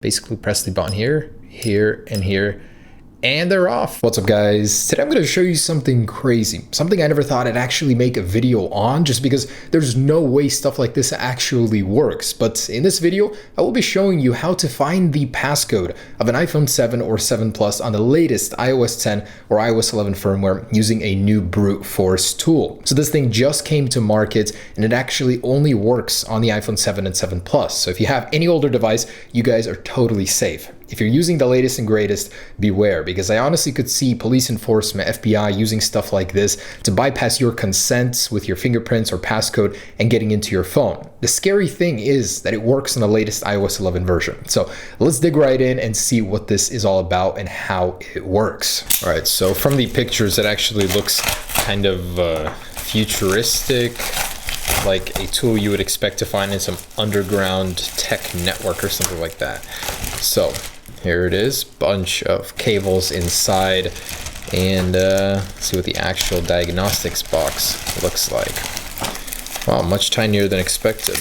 Basically press the button here, here, and here, and they're off. What's up, guys? Today I'm going to show you something crazy, something I never thought I'd actually make a video on, just because there's no way stuff like this actually works. But in this video, I will be showing you how to find the passcode of an iPhone 7 or 7 Plus on the latest iOS 10 or iOS 11 firmware using a new brute force tool. So this thing just came to market, and it actually only works on the iPhone 7 and 7 Plus. So if you have any older device, you guys are totally safe. If you're using the latest and greatest, beware, because I honestly could see police enforcement, FBI, using stuff like this to bypass your consent with your fingerprints or passcode and getting into your phone. The scary thing is that it works on the latest iOS 11 version. So let's dig right in and see what this is all about and how it works. All right, so from the pictures, it actually looks kind of futuristic, like a tool you would expect to find in some underground tech network or something like that. So here it is, bunch of cables inside, and let's see what the actual diagnostics box looks like. Wow, much tinier than expected.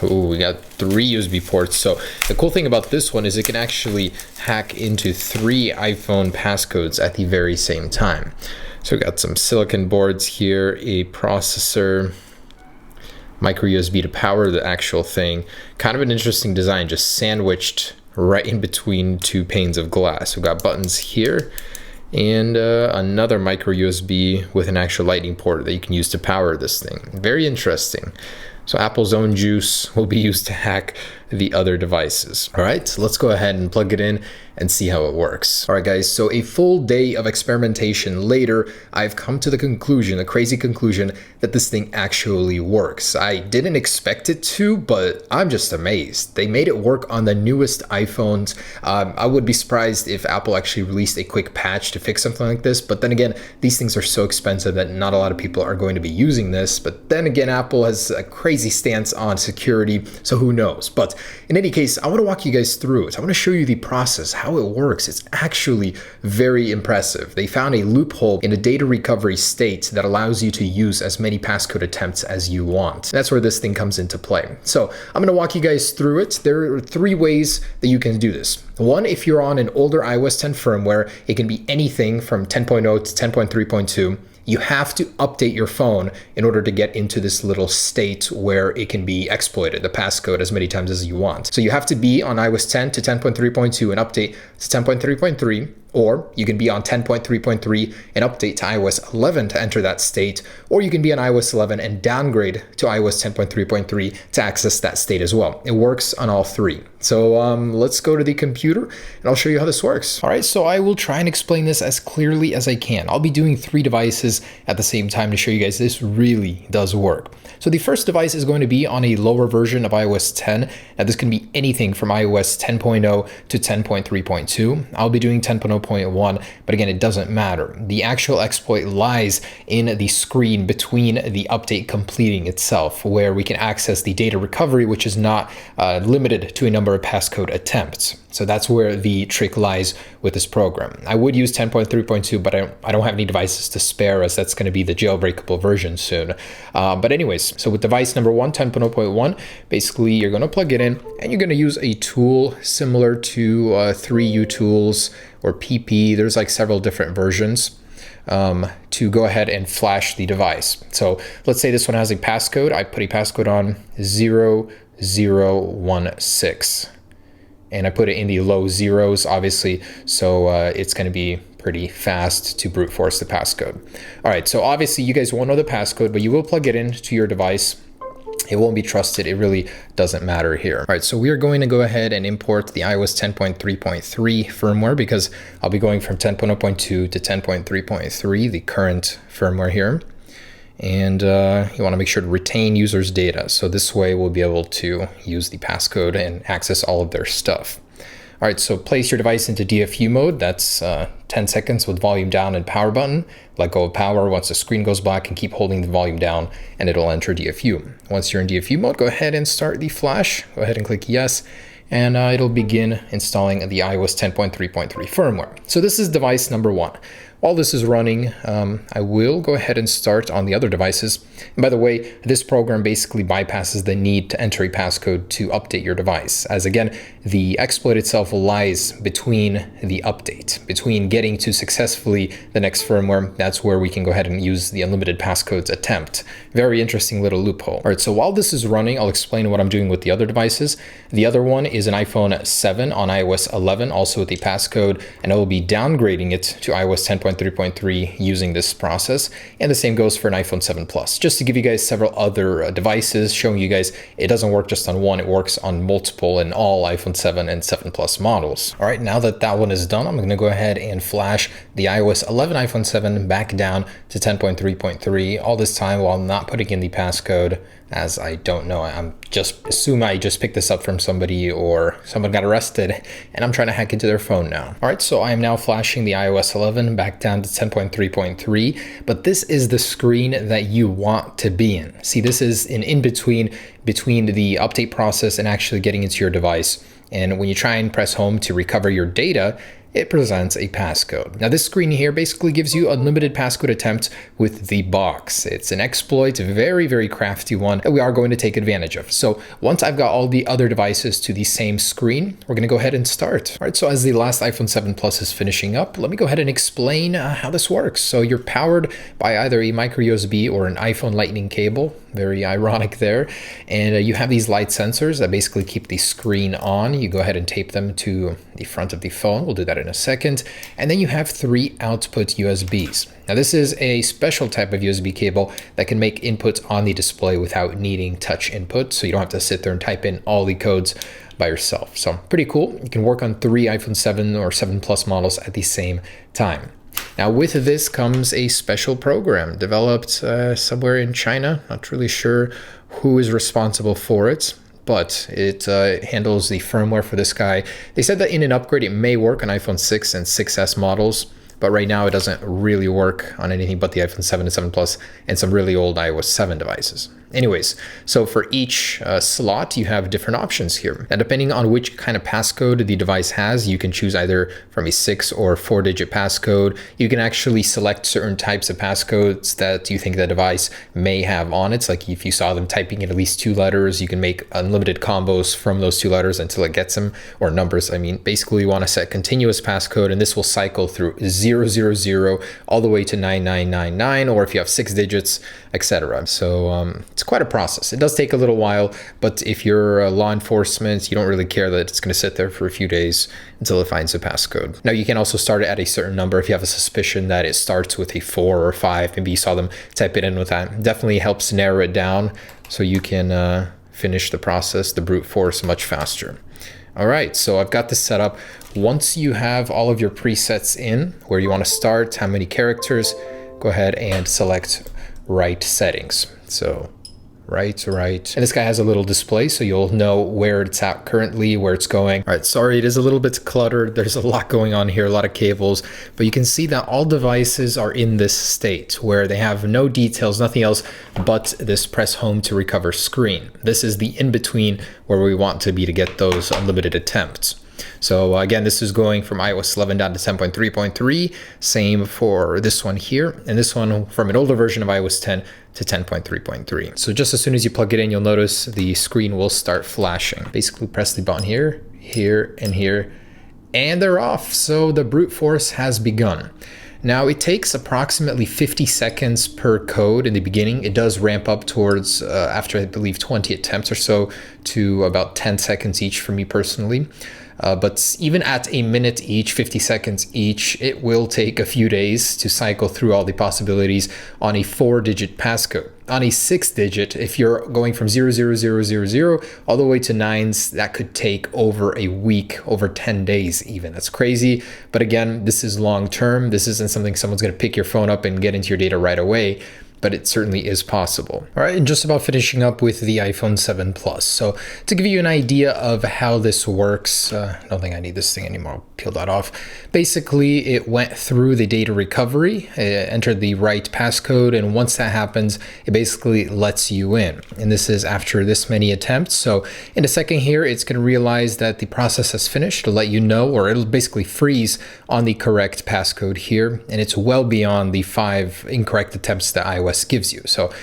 Ooh, we got 3 USB ports. So the cool thing about this one is it can actually hack into 3 iPhone passcodes at the very same time. So we got some silicon boards here, a processor, micro USB to power the actual thing. Kind of an interesting design, just sandwiched right in between 2 panes of glass. We've got buttons here and another micro USB with an actual lightning port that you can use to power this thing. Very interesting. So Apple's own juice will be used to hack the other devices. All right, so let's go ahead and plug it in and see how it works. All right, guys, so a full day of experimentation later, I've come to the conclusion, a crazy conclusion, that this thing actually works. I didn't expect it to, but I'm just amazed. They made it work on the newest iPhones. I would be surprised if Apple actually released a quick patch to fix something like this, but then again, these things are so expensive that not a lot of people are going to be using this. But then again, Apple has a crazy stance on security, so who knows? But in any case, I want to walk you guys through it. I want to show you the process, how it works. It's actually very impressive. They found a loophole in a data recovery state that allows you to use as many passcode attempts as you want. That's where this thing comes into play. So I'm going to walk you guys through it. There are 3 ways that you can do this. One, if you're on an older iOS 10 firmware, it can be anything from 10.0 to 10.3.2. You have to update your phone in order to get into this little state where it can be exploited, the passcode, as many times as you want. So you have to be on iOS 10 to 10.3.2 and update to 10.3.3, or you can be on 10.3.3 and update to iOS 11 to enter that state, or you can be on iOS 11 and downgrade to iOS 10.3.3 to access that state as well. It works on all 3. So let's go to the computer and I'll show you how this works. All right, so I will try and explain this as clearly as I can. I'll be doing 3 devices at the same time to show you guys this really does work. So the first device is going to be on a lower version of iOS 10. Now this can be anything from iOS 10.0 to 10.3.2. I'll be doing 10.0.1, but again, it doesn't matter. The actual exploit lies in the screen between the update completing itself, where we can access the data recovery, which is not limited to a number of passcode attempts. So that's where the trick lies with this program. I would use 10.3.2, but I don't have any devices to spare, as that's going to be the jailbreakable version soon. But anyways, so with device number 1, 10.0.1, basically you're going to plug it in and you're going to use a tool similar to 3U tools or PP. There's like several different versions to go ahead and flash the device. So let's say this one has a passcode. I put a passcode on 0016. And I put it in the low zeros, obviously, so it's going to be pretty fast to brute force the passcode. All right, so obviously you guys won't know the passcode, but you will plug it into your device. It won't be trusted. It really doesn't matter here. All right, so we are going to go ahead and import the iOS 10.3.3 firmware, because I'll be going from 10.0.2 to 10.3.3, the current firmware here. And you want to make sure to retain users' data. So this way we'll be able to use the passcode and access all of their stuff. All right, so place your device into DFU mode. That's 10 seconds with volume down and power button. Let go of power once the screen goes black and keep holding the volume down and it'll enter DFU. Once you're in DFU mode, go ahead and start the flash. Go ahead and click yes. And it'll begin installing the iOS 10.3.3 firmware. So this is device number 1. while this is running, I will go ahead and start on the other devices. And by the way, this program basically bypasses the need to enter a passcode to update your device, as again, the exploit itself lies between the update, between getting to successfully the next firmware. That's where we can go ahead and use the unlimited passcodes attempt. Very interesting little loophole. All right, so while this is running, I'll explain what I'm doing with the other devices. The other one is an iPhone 7 on iOS 11, also with the passcode, and I will be downgrading it to iOS 10.3.3 using this process. And the same goes for an iPhone 7 Plus, just to give you guys several other devices, showing you guys it doesn't work just on one, it works on multiple in all iPhone 7 and 7 Plus models. All right, now that that one is done, I'm going to go ahead and flash the iOS 11 iPhone 7 back down to 10.3.3, all this time while not putting in the passcode, as I don't know. I'm just assume I just picked this up from somebody or someone got arrested and I'm trying to hack into their phone now. All right, so I am now flashing the iOS 11 back down to 10.3.3, but this is the screen that you want to be in. See, this is an in-between between the update process and actually getting into your device. And when you try and press home to recover your data, it presents a passcode. Now this screen here basically gives you unlimited passcode attempts with the box. It's an exploit, a very, very crafty one that we are going to take advantage of. So once I've got all the other devices to the same screen, we're gonna go ahead and start. All right, so as the last iPhone 7 Plus is finishing up, let me go ahead and explain how this works. So you're powered by either a micro USB or an iPhone Lightning cable. Very ironic there. And you have these light sensors that basically keep the screen on. You go ahead and tape them to the front of the phone. We'll do that in a second. And then you have 3 output USBs. Now this is a special type of USB cable that can make input on the display without needing touch input. So you don't have to sit there and type in all the codes by yourself. So pretty cool. You can work on 3 iPhone 7 or 7 Plus models at the same time. Now with this comes a special program developed somewhere in China. Not really sure who is responsible for it, but it handles the firmware for this guy. They said that in an upgrade it may work on iPhone 6 and 6S models, but right now it doesn't really work on anything but the iPhone 7 and 7 Plus and some really old iOS 7 devices. Anyways, so for each slot, you have different options here. And depending on which kind of passcode the device has, you can choose either from a 6 or 4-digit passcode. You can actually select certain types of passcodes that you think the device may have on it. Like if you saw them typing in at least 2 letters, you can make unlimited combos from those 2 letters until it gets them, or numbers. I mean, basically you want to set continuous passcode, and this will cycle through 000 all the way to 9999, or if you have 6 digits, etc. So it's quite a process. It does take a little while, but if you're law enforcement, you don't really care that it's going to sit there for a few days until it finds a passcode. Now you can also start it at a certain number if you have a suspicion that it starts with a 4 or 5. Maybe you saw them type it in with that. Definitely helps narrow it down so you can finish the process, the brute force, much faster. All right, so I've got this set up. Once you have all of your presets in, where you want to start, how many characters, go ahead and select write settings. So right. And this guy has a little display, so you'll know where it's at currently, where it's going. All right, sorry, it is a little bit cluttered. There's a lot going on here, a lot of cables, but you can see that all devices are in this state where they have no details, nothing else but this press home to recover screen. This is the in-between where we want to be to get those unlimited attempts. So again, this is going from iOS 11 down to 10.3.3. Same for this one here, and this one from an older version of iOS 10 to 10.3.3. So just as soon as you plug it in, you'll notice the screen will start flashing. Basically press the button here, here, and here, and they're off. So the brute force has begun. Now it takes approximately 50 seconds per code in the beginning. It does ramp up towards, after I believe 20 attempts or so, to about 10 seconds each for me personally. But even at a minute each, 50 seconds each, it will take a few days to cycle through all the possibilities on a 4-digit passcode. On a 6-digit, if you're going from 00000 all the way to 9s, that could take over a week, over 10 days even. That's crazy. But again, this is long term. This isn't something someone's going to pick your phone up and get into your data right away. but it certainly is possible. All right, and just about finishing up with the iPhone 7 Plus. So to give you an idea of how this works, I don't think I need this thing anymore. I'll peel that off. Basically, it went through the data recovery, it entered the right passcode, and once that happens, it basically lets you in. And this is after this many attempts. So in a second here, it's going to realize that the process has finished to let you know, or it'll basically freeze on the correct passcode here. And it's well beyond the 5 incorrect attempts that iOS gives you. So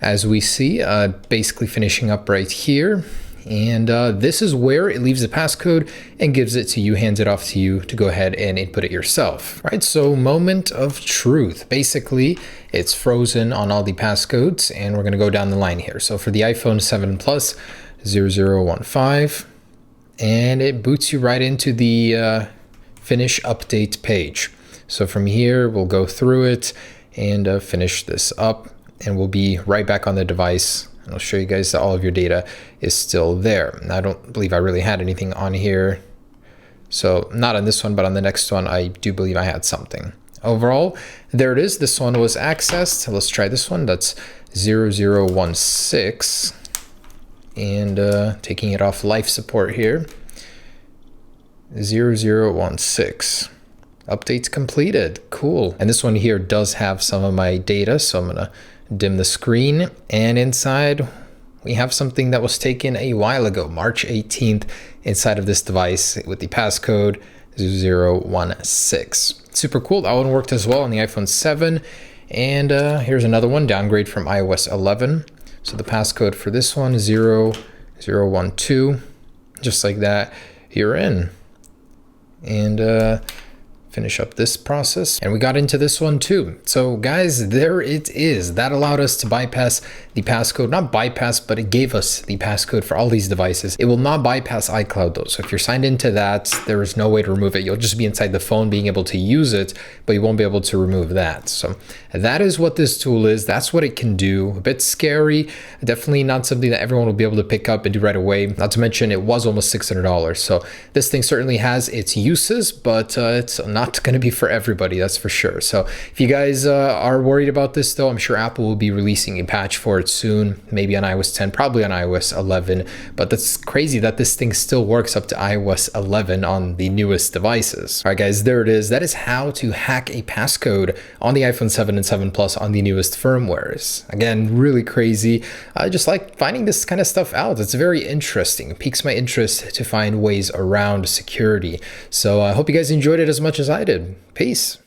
as we see, basically finishing up right here. And this is where it leaves the passcode and gives it to you, hands it off to you to go ahead and input it yourself. All right, so moment of truth. Basically, it's frozen on all the passcodes, and we're going to go down the line here. So for the iPhone 7 Plus, 0015, and it boots you right into the finish update page. So from here, we'll go through it and finish this up, and we'll be right back on the device. And I'll show you guys that all of your data is still there. And I don't believe I really had anything on here. So not on this one, but on the next one, I do believe I had something. Overall, there it is. This one was accessed. Let's try this one. That's 0016. And taking it off life support here. 0016. Updates completed. Cool. And this one here does have some of my data, so I'm gonna dim the screen, and inside we have something that was taken a while ago, March 18th, inside of this device with the passcode 0016. Super cool. That one worked as well on the iPhone 7. And here's another one, downgrade from iOS 11. So the passcode for this one is 0012. Just like that, you're in. And finish up this process, and we got into this one too. So guys, there it is. That allowed us to bypass the passcode. Not bypass, but it gave us the passcode for all these devices. It will not bypass iCloud though. So if you're signed into that, there is no way to remove it. You'll just be inside the phone being able to use it, but you won't be able to remove that. So that is what this tool is. That's what it can do. A bit scary. Definitely not something that everyone will be able to pick up and do right away. Not to mention it was almost $600. So this thing certainly has its uses, but it's not going to be for everybody, that's for sure. So if you guys are worried about this though, I'm sure Apple will be releasing a patch for it soon, maybe on iOS 10, probably on iOS 11. But that's crazy that this thing still works up to iOS 11 on the newest devices. All right guys, there it is. That is how to hack a passcode on the iPhone 7 and 7 Plus on the newest firmwares. Again, really crazy. I just like finding this kind of stuff out. It's very interesting. It piques my interest to find ways around security. So I hope you guys enjoyed it as much as I did. Peace.